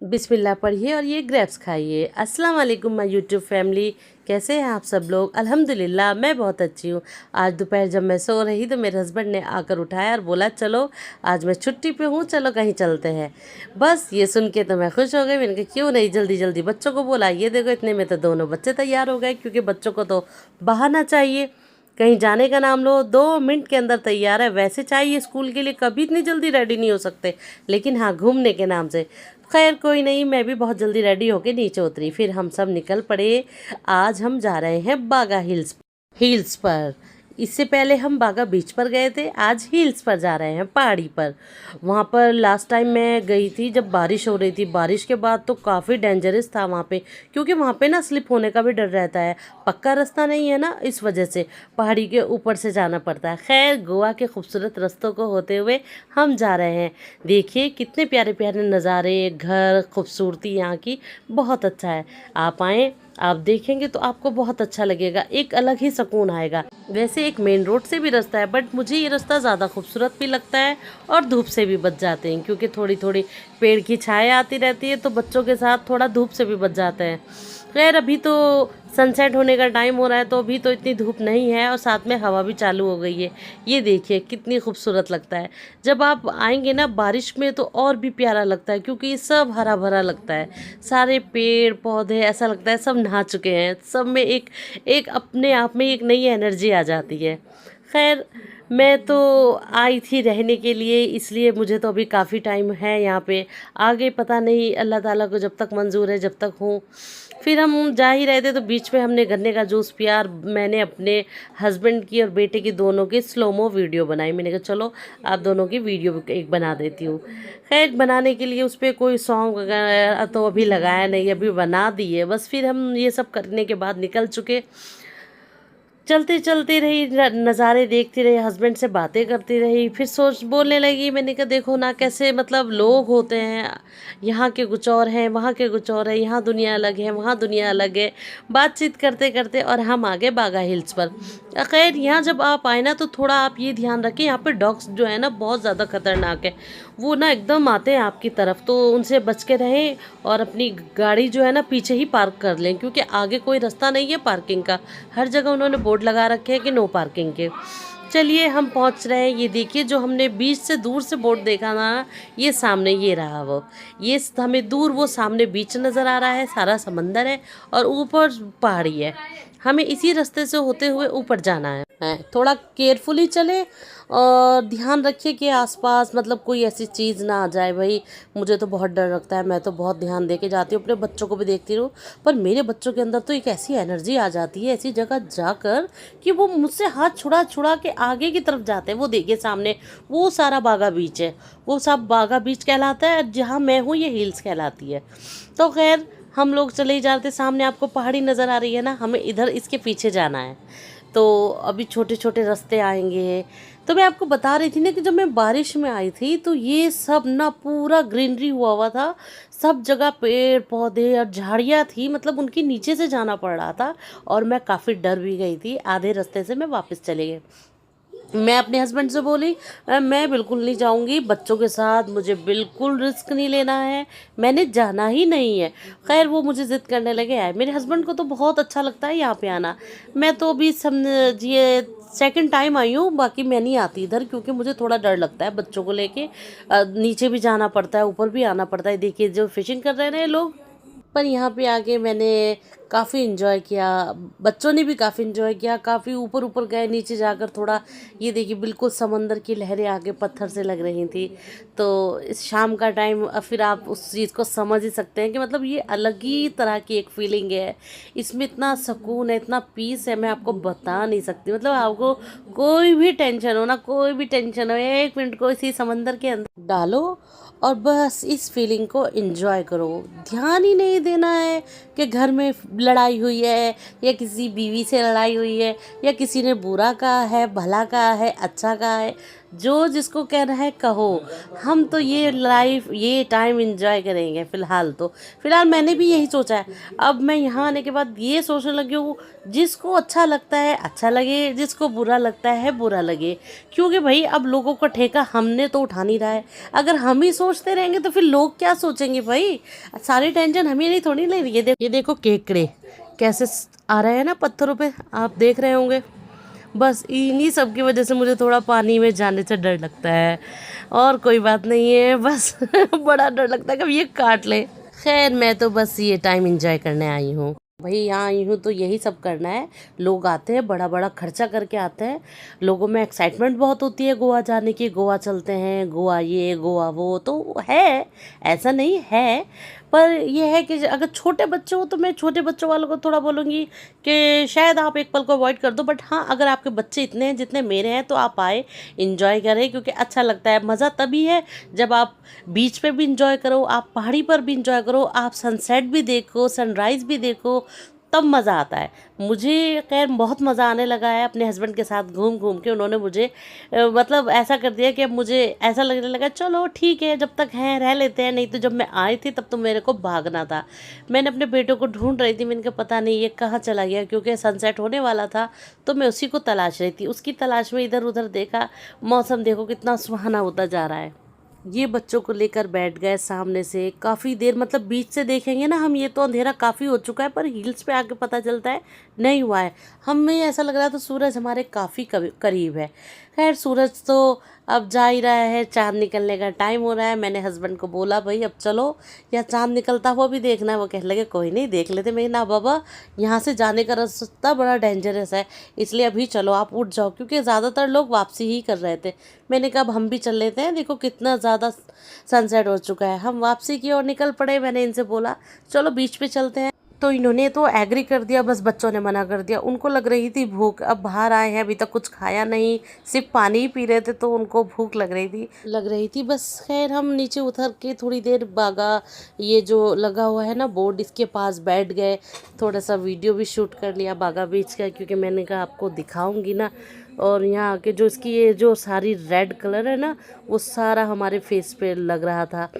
बिस्मिल्लाह पढ़िए और ये ग्रेप्स खाइए। अस्सलाम वालेकुम माय यूट्यूब फैमिली, कैसे हैं आप सब लोग। अल्हम्दुलिल्लाह मैं बहुत अच्छी हूँ। आज दोपहर जब मैं सो रही तो मेरे हस्बैंड ने आकर उठाया और बोला चलो आज मैं छुट्टी पे हूँ, चलो कहीं चलते हैं। बस ये सुन के तो मैं खुश हो गई। मैंने कहा क्यों नहीं, जल्दी जल्दी बच्चों को बोला। ये देखो इतने में तो दोनों बच्चे तैयार हो गए, क्योंकि बच्चों को तो बहाना चाहिए। कहीं जाने का नाम लो 2 मिनट के अंदर तैयार है। वैसे चाहिए स्कूल के लिए कभी इतनी जल्दी रेडी नहीं हो सकते, लेकिन हाँ घूमने के नाम से। खैर कोई नहीं, मैं भी बहुत जल्दी रेडी होके नीचे उतरी, फिर हम सब निकल पड़े। आज हम जा रहे हैं बागा हिल्स पर। इससे पहले हम बागा बीच पर गए थे, आज हिल्स पर जा रहे हैं, पहाड़ी पर। वहाँ पर लास्ट टाइम मैं गई थी जब बारिश हो रही थी। बारिश के बाद तो काफ़ी डेंजरस था वहाँ पे, क्योंकि वहाँ पे ना स्लिप होने का भी डर रहता है। पक्का रास्ता नहीं है ना, इस वजह से पहाड़ी के ऊपर से जाना पड़ता है। खैर गोवा के खूबसूरत रास्तों को होते हुए हम जा रहे हैं। देखिए कितने प्यारे प्यारे नज़ारे, घर, खूबसूरती यहाँ की बहुत अच्छा है। आप आएँ, आप देखेंगे तो आपको बहुत अच्छा लगेगा, एक अलग ही सुकून आएगा। वैसे एक मेन रोड से भी रास्ता है, बट मुझे ये रास्ता ज़्यादा खूबसूरत भी लगता है और धूप से भी बच जाते हैं, क्योंकि थोड़ी थोड़ी पेड़ की छाया आती रहती है तो बच्चों के साथ थोड़ा धूप से भी बच जाते हैं। खैर अभी तो सनसेट होने का टाइम हो रहा है, तो अभी तो इतनी धूप नहीं है और साथ में हवा भी चालू हो गई है। ये देखिए कितनी खूबसूरत लगता है। जब आप आएंगे ना बारिश में तो और भी प्यारा लगता है, क्योंकि ये सब हरा भरा लगता है। सारे पेड़ पौधे ऐसा लगता है सब नहा चुके हैं, सब में एक एक अपने आप में एक नई एनर्जी आ जाती है। खैर मैं तो आई थी रहने के लिए, इसलिए मुझे तो अभी काफ़ी टाइम है यहाँ पे। आगे पता नहीं, अल्लाह ताला को जब तक मंजूर है जब तक हूँ। फिर हम जा ही रहे थे तो बीच में हमने गन्ने का जूस पिया और मैंने अपने हस्बैंड की और बेटे की दोनों की स्लोमो वीडियो बनाई। मैंने कहा चलो आप दोनों की वीडियो एक बना देती हूँ। खैर बनाने के लिए उस पर कोई सॉन्ग वगैरह तो अभी लगाया नहीं, अभी बना दिए बस। फिर हम ये सब करने के बाद निकल चुके। चलते चलते रही, नज़ारे देखती रही, हस्बैंड से बातें करती रही। फिर सोच बोलने लगी, मैंने कहा देखो ना कैसे मतलब लोग होते हैं, यहाँ के कुछ और हैं, वहाँ के कुछ और है, यहाँ दुनिया अलग है, वहाँ दुनिया अलग है। बातचीत करते करते और हम आ गए बागा हिल्स पर। खैर यहाँ जब आप आए ना तो थोड़ा आप ये ध्यान रखें, यहाँ पे डॉग्स जो है ना बहुत ज़्यादा खतरनाक है। वो ना एकदम आते हैं आपकी तरफ, तो उनसे बच के रहें और अपनी गाड़ी जो है ना पीछे ही पार्क कर लें, क्योंकि आगे कोई रास्ता नहीं है पार्किंग का। हर जगह उन्होंने बोर्ड लगा रखे हैं कि नो पार्किंग के। चलिए हम पहुंच रहे हैं। ये देखिए जो हमने बीच से दूर से बोर्ड देखा ना, ये सामने ये रहा वो। ये हमें दूर वो सामने बीच नज़र आ रहा है, सारा समंदर है और ऊपर पहाड़ी है। हमें इसी रास्ते से होते हुए ऊपर जाना है। थोड़ा केयरफुली चले और ध्यान रखिए कि आसपास मतलब कोई ऐसी चीज़ ना आ जाए। भाई मुझे तो बहुत डर लगता है, मैं तो बहुत ध्यान दे के जाती हूँ, अपने बच्चों को भी देखती रहूँ। पर मेरे बच्चों के अंदर तो एक ऐसी एनर्जी आ जाती है ऐसी जगह जाकर कि वो मुझसे हाथ छुड़ा छुड़ा के आगे की तरफ जाते हैं। वो देखिए सामने वो सारा बागा बीच है, वो सब बागा बीच कहलाता है। जहाँ मैं हूँ ये हिल्स कहलाती है। तो खैर हम लोग चले ही जाते। सामने आपको पहाड़ी नज़र आ रही है ना, हमें इधर इसके पीछे जाना है। तो अभी छोटे छोटे रास्ते आएंगे। तो मैं आपको बता रही थी ना कि जब मैं बारिश में आई थी तो ये सब ना पूरा ग्रीनरी हुआ हुआ था। सब जगह पेड़ पौधे और झाड़ियाँ थी, मतलब उनके नीचे से जाना पड़ रहा था और मैं काफ़ी डर भी गई थी। आधे रास्ते से मैं वापस चले गई। मैं अपने हस्बैंड से बोली मैं बिल्कुल नहीं जाऊंगी बच्चों के साथ, मुझे बिल्कुल रिस्क नहीं लेना है, मैंने जाना ही नहीं है। खैर वो मुझे ज़िद करने लगे आए। मेरे हस्बैंड को तो बहुत अच्छा लगता है यहाँ पे आना। मैं तो अभी समझिए सेकंड टाइम आई हूँ, बाकी मैं नहीं आती इधर, क्योंकि मुझे थोड़ा डर लगता है बच्चों को लेके। नीचे भी जाना पड़ता है, ऊपर भी आना पड़ता है। देखिए जो फिशिंग कर रहे हैं लोग। पर यहाँ पे आके मैंने काफ़ी इन्जॉय किया, बच्चों ने भी काफ़ी इन्जॉय किया। काफ़ी ऊपर ऊपर गए, नीचे जाकर थोड़ा ये देखिए बिल्कुल समंदर की लहरें आगे पत्थर से लग रही थी। तो इस शाम का टाइम फिर आप उस चीज़ को समझ ही सकते हैं कि मतलब ये अलग ही तरह की एक फीलिंग है। इसमें इतना सुकून है, इतना पीस है, मैं आपको बता नहीं सकती। मतलब आपको कोई भी टेंशन हो ना, कोई भी टेंशन हो, 1 मिनट को इसी समंदर के अंदर डालो और बस इस फीलिंग को एंजॉय करो। ध्यान ही नहीं देना है कि घर में लड़ाई हुई है या किसी बीवी से लड़ाई हुई है या किसी ने बुरा कहा है, भला कहा है, अच्छा कहा है। जो जिसको कहना है कहो, हम तो ये लाइफ ये टाइम एंजॉय करेंगे फ़िलहाल तो। फ़िलहाल मैंने भी यही सोचा है। अब मैं यहाँ आने के बाद ये सोचने लगी हूँ, जिसको अच्छा लगता है अच्छा लगे, जिसको बुरा लगता है बुरा लगे। क्योंकि भाई अब लोगों का ठेका हमने तो उठा नहीं रहा है। अगर हम ही सोचते रहेंगे तो फिर लोग क्या सोचेंगे भाई? सारी टेंशन हमें नहीं थोड़ी ले रही है। ये देखो केकड़े कैसे आ रहे हैं ना पत्थरों पे, आप देख रहे होंगे। बस इन्हीं सब की वजह से मुझे थोड़ा पानी में जाने से डर लगता है, और कोई बात नहीं है। बस बड़ा डर लगता है कभी ये काट ले। खैर मैं तो बस ये टाइम एंजॉय करने आई हूँ भाई। यहाँ आई हूँ तो यही सब करना है। लोग आते हैं, बड़ा बड़ा खर्चा करके आते हैं। लोगों में एक्साइटमेंट बहुत होती है गोवा जाने की। गोवा चलते हैं, गोवा ये गोवा वो तो है, ऐसा नहीं है। पर यह है कि अगर छोटे बच्चे हो तो मैं छोटे बच्चों वालों को थोड़ा बोलूँगी कि शायद आप एक पल को अवॉइड कर दो। बट हाँ, अगर आपके बच्चे इतने हैं जितने मेरे हैं तो आप आए, इंजॉय करें, क्योंकि अच्छा लगता है। मज़ा तभी है जब आप बीच पे भी इंजॉय करो, आप पहाड़ी पर भी इंजॉय करो, आप सनसेट भी देखो, सनराइज़ भी देखो, तब मज़ा आता है। मुझे खैर बहुत मज़ा आने लगा है अपने हस्बैंड के साथ घूम घूम के। उन्होंने मुझे मतलब ऐसा कर दिया कि अब मुझे ऐसा लगने लगा चलो ठीक है, जब तक हैं रह लेते हैं। नहीं तो जब मैं आई थी तब तो मेरे को भागना था। मैंने अपने बेटे को ढूंढ रही थी, मैंने कहा पता नहीं ये कहाँ चला गया, क्योंकि सनसेट होने वाला था तो मैं उसी को तलाश रही थी। उसकी तलाश में इधर उधर देखा। मौसम देखो कितना सुहाना होता जा रहा है। ये बच्चों को लेकर बैठ गए सामने से काफ़ी देर, मतलब बीच से देखेंगे ना हम, ये तो अंधेरा काफ़ी हो चुका है, पर हिल्स पे आके पता चलता है नहीं हुआ है। हमें ऐसा लग रहा था सूरज हमारे काफ़ी करीब है। खैर सूरज तो अब जा ही रहा है, चाँद निकलने का टाइम हो रहा है। मैंने हस्बैंड को बोला भाई अब चलो, या चाँद निकलता हुआ भी देखना है। वो कहने लगे कोई नहीं देख लेते। मैं ना बाबा, यहाँ से जाने का रास्ता बड़ा डेंजरस है, इसलिए अभी चलो आप उठ जाओ, क्योंकि ज़्यादातर लोग वापसी ही कर रहे थे। मैंने कहा अब हम भी चल लेते हैं, देखो कितना ज़्यादा सनसेट हो चुका है। हम वापसी की ओर निकल पड़े। मैंने इनसे बोला चलो बीच पे चलते हैं, तो इन्होंने तो एग्री कर दिया, बस बच्चों ने मना कर दिया। उनको लग रही थी भूख, अब बाहर आए हैं अभी तक कुछ खाया नहीं, सिर्फ पानी ही पी रहे थे, तो उनको भूख लग रही थी बस। खैर हम नीचे उतर के थोड़ी देर बागा, ये जो लगा हुआ है ना बोर्ड, इसके पास बैठ गए। थोड़ा सा वीडियो भी शूट कर लिया बागा बीच का, क्योंकि मैंने कहा आपको दिखाऊंगी ना। और यहाँ आके जो इसकी ये जो सारी रेड कलर है ना, वो सारा हमारे फेस पे लग रहा था,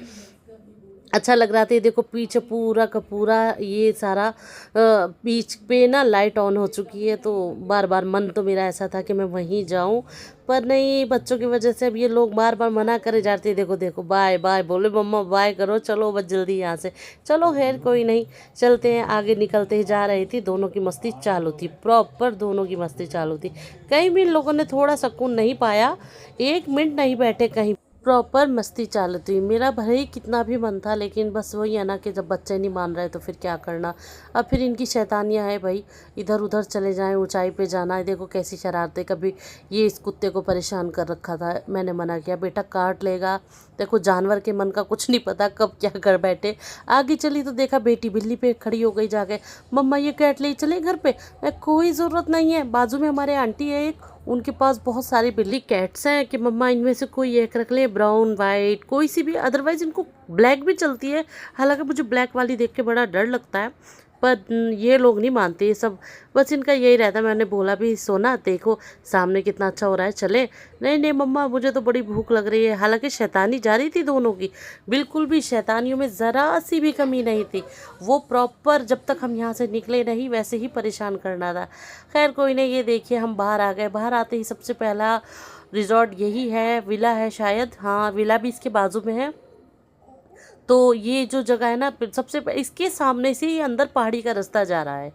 अच्छा लग रहा था। ये देखो पीछे पूरा का पूरा ये सारा बीच पे ना लाइट ऑन हो चुकी है, तो बार बार मन तो मेरा ऐसा था कि मैं वहीं जाऊं, पर नहीं, बच्चों की वजह से अब ये लोग बार बार मना करे जाते हैं। देखो देखो बाय बाय बोले, मम्मा बाय करो, चलो बस जल्दी यहाँ से चलो। खैर कोई नहीं, चलते हैं। आगे निकलते ही जा रही थी, दोनों की मस्ती चालू थी, प्रॉपर दोनों की मस्ती चालू थी। कहीं भी इन लोगों ने थोड़ा सुकून नहीं पाया, 1 मिनट नहीं बैठे कहीं, प्रॉपर मस्ती चालू थी। मेरा भले ही कितना भी मन था, लेकिन बस वही है ना कि जब बच्चे नहीं मान रहे तो फिर क्या करना। अब फिर इनकी शैतानियाँ है भाई, इधर उधर चले जाएं, ऊंचाई पे जाना है। देखो कैसी शरारतें, कभी ये इस कुत्ते को परेशान कर रखा था। मैंने मना किया बेटा काट लेगा। देखो जानवर के मन का कुछ नहीं पता कब क्या कर बैठे। आगे चली तो देखा बेटी बिल्ली पे खड़ी हो गई जाके, मम्मा ये कैट ले चले घर पे। कोई ज़रूरत नहीं है, बाजू में हमारे आंटी है एक, उनके पास बहुत सारी बिल्ली कैट्स हैं कि मम्मा इनमें से कोई एक रख ले, ब्राउन वाइट कोई सी भी, अदरवाइज़ इनको ब्लैक भी चलती है। हालांकि मुझे ब्लैक वाली देख के बड़ा डर लगता है, पर ये लोग नहीं मानते ये सब, बस इनका यही रहता है। मैंने बोला भी सोना देखो सामने कितना अच्छा हो रहा है, चले। नहीं नहीं मम्मा मुझे तो बड़ी भूख लग रही है। हालांकि शैतानी जारी थी दोनों की, बिल्कुल भी शैतानियों में ज़रा सी भी कमी नहीं थी। वो प्रॉपर जब तक हम यहाँ से निकले नहीं वैसे ही परेशान करना था। खैर कोई नहीं, ये देखिए हम बाहर आ गए। बाहर आते ही सबसे पहला रिजॉर्ट यही है, विला है शायद, हाँ विला भी इसके बाजू में है। तो ये जो जगह है ना, सबसे इसके सामने से ही अंदर पहाड़ी का रास्ता जा रहा है।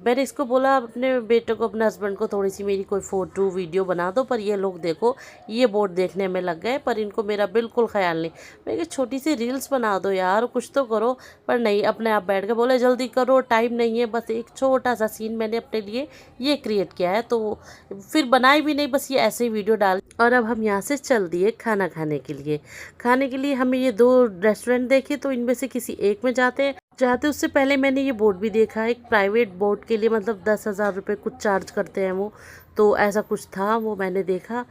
मैंने इसको बोला अपने बेटे को, अपने हस्बैंड को, थोड़ी सी मेरी कोई फ़ोटो वीडियो बना दो, पर ये लोग देखो ये बोर्ड देखने में लग गए, पर इनको मेरा बिल्कुल ख्याल नहीं। मैं कि छोटी सी रील्स बना दो यार, कुछ तो करो, पर नहीं, अपने आप बैठ के बोले जल्दी करो टाइम नहीं है। बस एक छोटा सा सीन मैंने अपने लिए ये क्रिएट किया है, तो फिर बनाई भी नहीं, बस ये ऐसे ही वीडियो डाल। और अब हम यहाँ से चल दिए खाना खाने के लिए। हमें ये 2 रेस्टोरेंट देखे, तो इनमें से किसी एक में जाते उससे पहले मैंने ये बोर्ड भी देखा, एक प्राइवेट बोर्ड के लिए मतलब 10,000 रुपये कुछ चार्ज करते हैं वो, तो ऐसा कुछ था वो मैंने देखा।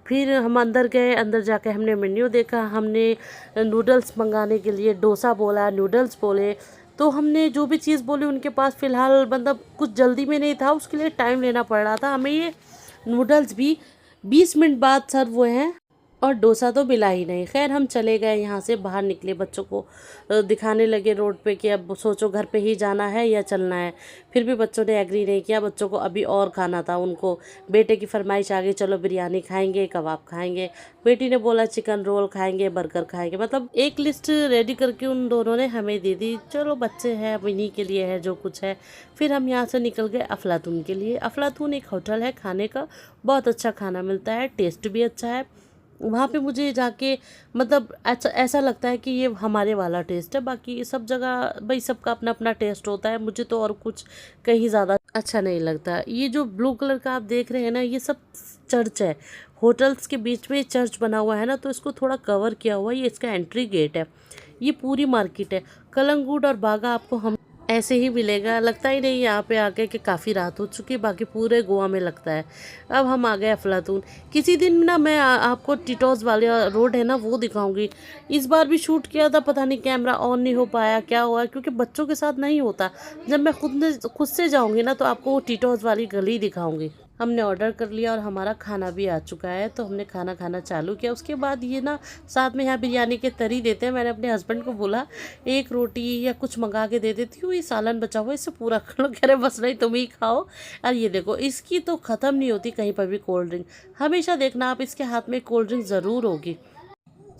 फिर हम अंदर गए, अंदर जाके हमने मेन्यू देखा। हमने नूडल्स मंगाने के लिए डोसा बोला, नूडल्स बोले, तो हमने जो भी चीज़ बोली उनके पास फ़िलहाल मतलब कुछ जल्दी में नहीं था, उसके लिए टाइम लेना पड़ रहा था हमें। ये नूडल्स भी 20 मिनट बाद सर्व हुए हैं। और डोसा तो मिला ही नहीं। खैर हम चले गए, यहाँ से बाहर निकले, बच्चों को दिखाने लगे रोड पे कि अब सोचो घर पे ही जाना है या चलना है। फिर भी बच्चों ने एग्री नहीं किया, बच्चों को अभी और खाना था। उनको बेटे की फरमाइश आ गई, चलो बिरयानी खाएंगे, कबाब खाएंगे। बेटी ने बोला चिकन रोल खाएंगे, बर्गर खाएंगे। मतलब एक लिस्ट रेडी करके उन दोनों ने हमें दे दी। चलो बच्चे हैं, अब इन्हीं के लिए है जो कुछ है। फिर हम यहाँ से निकल गए अफलातून के लिए। अफलातून एक होटल है खाने का, बहुत अच्छा खाना मिलता है, टेस्ट भी अच्छा है। वहाँ पे मुझे जाके मतलब अच्छा ऐसा लगता है कि ये हमारे वाला टेस्ट है। बाकी सब जगह भाई सबका अपना अपना टेस्ट होता है, मुझे तो और कुछ कहीं ज़्यादा अच्छा नहीं लगता। ये जो ब्लू कलर का आप देख रहे हैं ना, ये सब चर्च है। होटल्स के बीच में चर्च बना हुआ है ना, तो इसको थोड़ा कवर किया हुआ है। ये इसका एंट्री गेट है। ये पूरी मार्केट है। कलंगूट और बागा आपको हम ऐसे ही मिलेगा। लगता ही नहीं यहाँ पे आके कि काफ़ी रात हो चुकी है, बाकी पूरे गोवा में लगता है। अब हम आ गए अफलातून। किसी दिन ना मैं आपको टिटोज वाले रोड है ना वो दिखाऊंगी। इस बार भी शूट किया था, पता नहीं कैमरा ऑन नहीं हो पाया, क्या हुआ, क्योंकि बच्चों के साथ नहीं होता। जब मैं खुद से जाऊँगी ना तो आपको वो टिटोज वाली गली दिखाऊँगी। हमने ऑर्डर कर लिया और हमारा खाना भी आ चुका है, तो हमने खाना खाना चालू किया। उसके बाद ये ना साथ में यहाँ बिरयानी के तरी देते हैं। मैंने अपने हस्बैंड को बोला एक रोटी या कुछ मंगा के दे देती हूँ, ये सालन बचा हुआ इससे पूरा कर लो। कह रहे बस नहीं तुम ही खाओ। और ये देखो इसकी तो ख़त्म नहीं होती कहीं पर भी कोल्ड ड्रिंक। हमेशा देखना आप इसके हाथ में कोल्ड ड्रिंक ज़रूर होगी।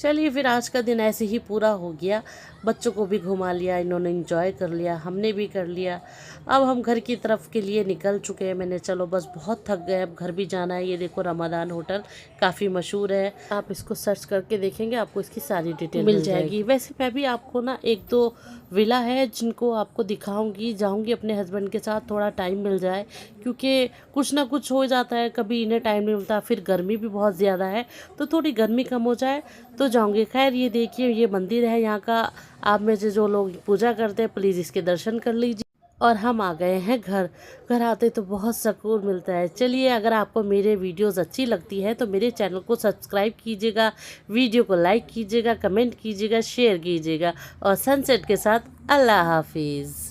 चलिए फिर आज का दिन ऐसे ही पूरा हो गया। बच्चों को भी घुमा लिया, इन्होंने एंजॉय कर लिया, हमने भी कर लिया। अब हम घर की तरफ के लिए निकल चुके हैं। मैंने चलो बस बहुत थक गए, अब घर भी जाना है। ये देखो रमादान होटल काफ़ी मशहूर है, आप इसको सर्च करके देखेंगे आपको इसकी सारी डिटेल मिल जाएगी। वैसे मैं भी आपको ना एक दो विला है जिनको आपको दिखाऊंगी, जाऊंगी अपने हस्बैंड के साथ, थोड़ा टाइम मिल जाए, क्योंकि कुछ ना कुछ हो जाता है, कभी इन्हें टाइम नहीं मिलता, फिर गर्मी भी बहुत ज़्यादा है, तो थोड़ी गर्मी कम हो जाए तो जाऊंगी। खैर ये देखिए ये मंदिर है यहाँ का। आप में से जो लोग पूजा करते हैं प्लीज़ इसके दर्शन कर लीजिए। और हम आ गए हैं घर। घर आते तो बहुत सुकून मिलता है। चलिए अगर आपको मेरे वीडियोस अच्छी लगती है तो मेरे चैनल को सब्सक्राइब कीजिएगा, वीडियो को लाइक कीजिएगा, कमेंट कीजिएगा, शेयर कीजिएगा। और सनसेट के साथ अल्लाह हाफिज़।